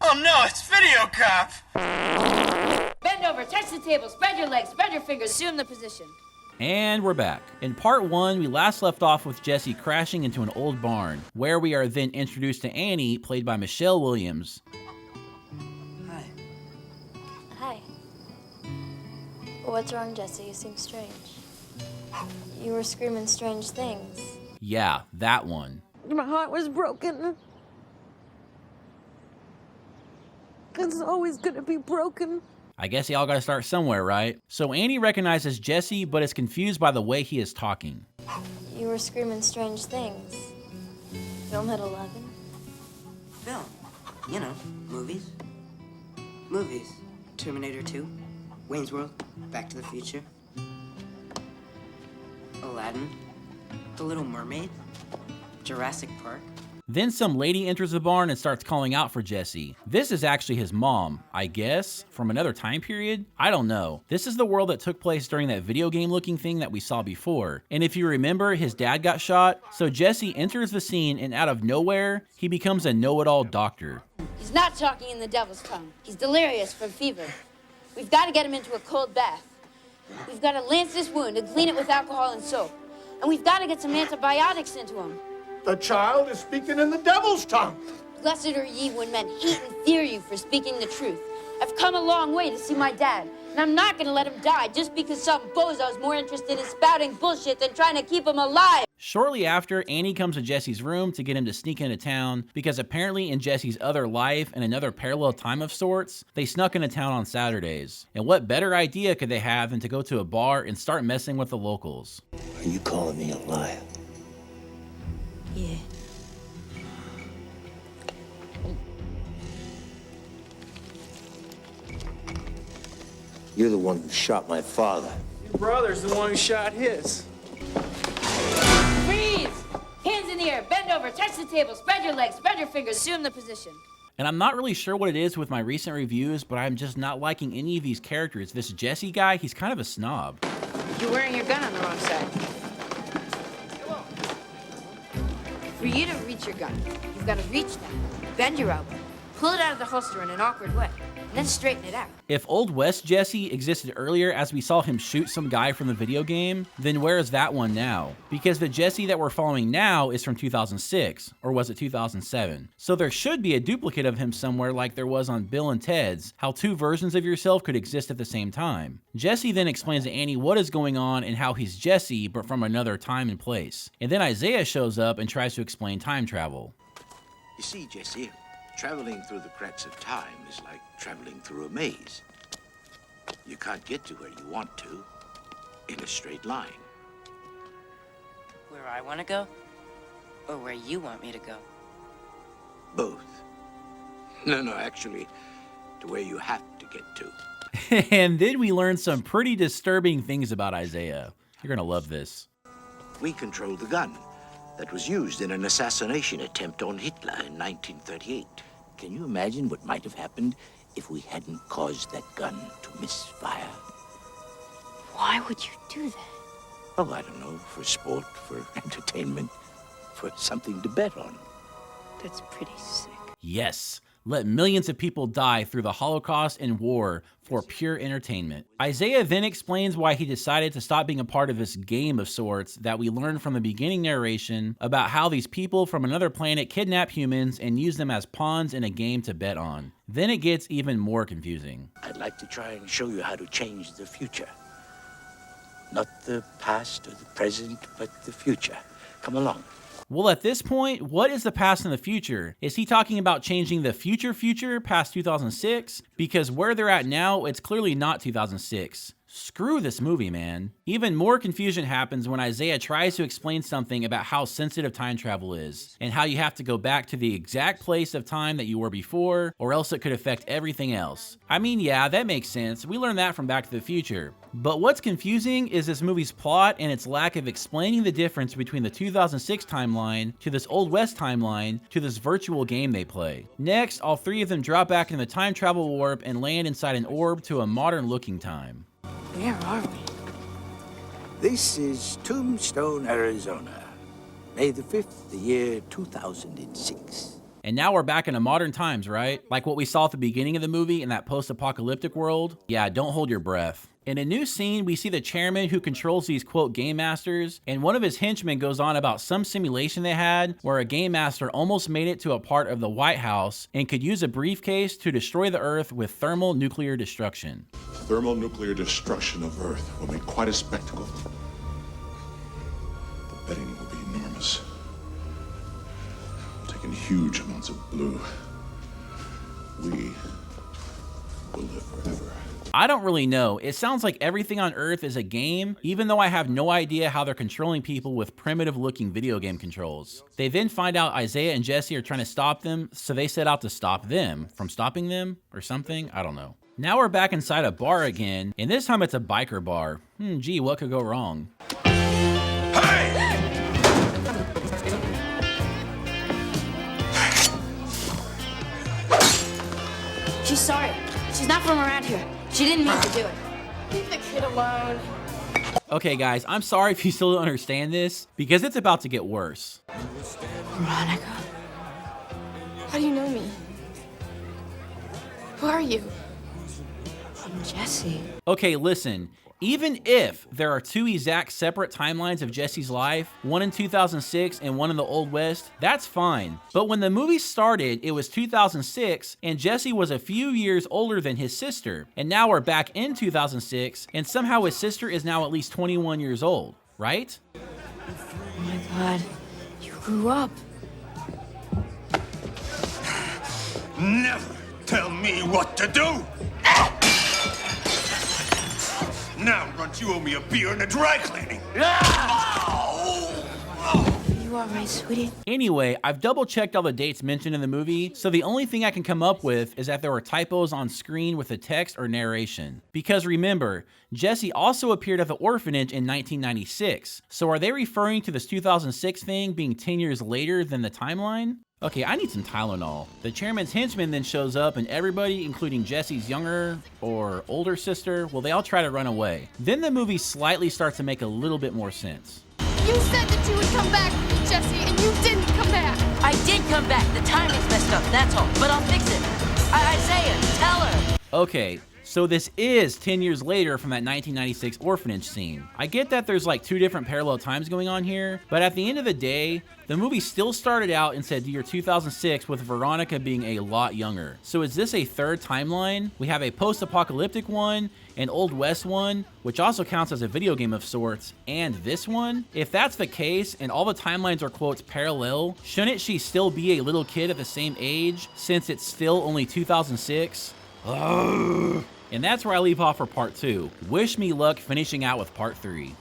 Oh no, it's VideoCrap! Bend over, touch the table, spread your legs, spread your fingers, assume the position. And we're back. In part 1, we last left off with Jesse crashing into an old barn, where we are then introduced to Annie, played by Michelle Williams. Hi. Hi. What's wrong, Jesse? You seem strange. You were screaming strange things. Yeah, that one. My heart was broken. It's always gonna be broken. I guess y'all gotta start somewhere, right? So Annie recognizes Jesse, but is confused by the way he is talking. You were screaming strange things. Film at 11? Film. You know, movies. Movies. Terminator 2, Wayne's World, Back to the Future, Aladdin, The Little Mermaid, Jurassic Park. Then some lady enters the barn and starts calling out for Jesse. This is actually his mom, I guess, from another time period? I don't know. This is the world that took place during that video game looking thing that we saw before. And if you remember, his dad got shot, so Jesse enters the scene and out of nowhere, he becomes a know-it-all doctor. He's not talking in the devil's tongue. He's delirious from fever. We've got to get him into a cold bath. We've got to lance this wound and clean it with alcohol and soap. And we've got to get some antibiotics into him. The child is speaking in the devil's tongue. Blessed are ye when men hate and fear you for speaking the truth. I've come a long way to see my dad, and I'm not gonna let him die just because some bozo's more interested in spouting bullshit than trying to keep him alive. Shortly after, Annie comes to Jesse's room to get him to sneak into town because apparently in Jesse's other life and another parallel time of sorts, they snuck into town on Saturdays. And what better idea could they have than to go to a bar and start messing with the locals? Are you calling me a liar? Yeah. You're the one who shot my father. Your brother's the one who shot his. Freeze! Hands in the air, bend over, touch the table, spread your legs, spread your fingers, assume the position. And I'm not really sure what it is with my recent reviews, but I'm just not liking any of these characters. This Jesse guy, he's kind of a snob. You're wearing your gun on the wrong side. For you to reach your gun, you've got to reach down, bend your elbow, pull it out of the holster in an awkward way, and then straighten it out. If Old West Jesse existed earlier as we saw him shoot some guy from the video game, then where is that one now? Because the Jesse that we're following now is from 2006, or was it 2007? So there should be a duplicate of him somewhere like there was on Bill and Ted's, how two versions of yourself could exist at the same time. Jesse then explains to Annie what is going on and how he's Jesse, but from another time and place. And then Isaiah shows up and tries to explain time travel. You see, Jesse, traveling through the cracks of time is like traveling through a maze. You can't get to where you want to in a straight line. Where I want to go? Or where you want me to go? Both. No, actually, to where you have to get to. And then we learn some pretty disturbing things about Isaiah. You're gonna love this. We control the gun that was used in an assassination attempt on Hitler in 1938. Can you imagine what might have happened if we hadn't caused that gun to misfire? Why would you do that? Oh, I don't know, for sport, for entertainment, for something to bet on. That's pretty sick. Yes, let millions of people die through the Holocaust and war for pure entertainment. Isaiah then explains why he decided to stop being a part of this game of sorts that we learned from the beginning narration about how these people from another planet kidnap humans and use them as pawns in a game to bet on. Then it gets even more confusing. I'd like to try and show you how to change the future. Not the past or the present, but the future. Come along. Well, at this point, what is the past and the future? Is he talking about changing the future past 2006? Because where they're at now, it's clearly not 2006. Screw this movie, man. Even more confusion happens when Isaiah tries to explain something about how sensitive time travel is, and how you have to go back to the exact place of time that you were before, or else it could affect everything else. I mean, yeah, that makes sense. We learned that from Back to the Future. But what's confusing is this movie's plot and its lack of explaining the difference between the 2006 timeline to this Old West timeline to this virtual game they play. Next, all three of them drop back in the time travel warp and land inside an orb to a modern looking time. Where are we? This is Tombstone, Arizona. May the 5th, the year 2006. And now we're back into modern times, right? Like what we saw at the beginning of the movie in that post-apocalyptic world. Yeah, don't hold your breath. In a new scene, we see the chairman who controls these, quote, game masters, and one of his henchmen goes on about some simulation they had where a game master almost made it to a part of the White House and could use a briefcase to destroy the Earth with thermal nuclear destruction. Thermonuclear destruction of Earth will make quite a spectacle. The betting will be enormous. We'll take in huge amounts of blue. We will live forever. I don't really know. It sounds like everything on Earth is a game, even though I have no idea how they're controlling people with primitive looking video game controls. They then find out Isaiah and Jesse are trying to stop them, so they set out to stop them from stopping them or something. I don't know. Now we're back inside a bar again, and this time it's a biker bar. Gee, what could go wrong? She's sorry. She's not from around here. She didn't mean to do it. Leave the kid alone. Okay guys, I'm sorry if you still don't understand this, because it's about to get worse. Veronica. How do you know me? Who are you? I'm Jesse. Okay, listen. Even if there are two exact separate timelines of Jesse's life, one in 2006 and one in the Old West, that's fine. But when the movie started, it was 2006 and Jesse was a few years older than his sister. And now we're back in 2006 and somehow his sister is now at least 21 years old, right? Oh my God, you grew up. Never tell me what to do! Now, Runt, you owe me a beer and a dry cleaning. You all right, sweetie? Anyway, I've double checked all the dates mentioned in the movie, so the only thing I can come up with is that there were typos on screen with the text or narration. Because remember, Jesse also appeared at the orphanage in 1996, so are they referring to this 2006 thing being 10 years later than the timeline? Okay, I need some Tylenol. The chairman's henchman then shows up and everybody, including Jesse's younger or older sister, well, they all try to run away. Then the movie slightly starts to make a little bit more sense. You said that you would come back with me, Jesse, and you didn't come back. I did come back. The timing's messed up, that's all. But I'll fix it. Isaiah, tell her. Okay, so this is 10 years later from that 1996 orphanage scene. I get that there's like two different parallel times going on here, but at the end of the day, the movie still started out and said year 2006 with Veronica being a lot younger. So is this a third timeline? We have a post-apocalyptic one, an Old West one, which also counts as a video game of sorts, and this one? If that's the case, and all the timelines are quotes parallel, shouldn't she still be a little kid at the same age since it's still only 2006? Ugh. And that's where I leave off for part 2. Wish me luck finishing out with part 3.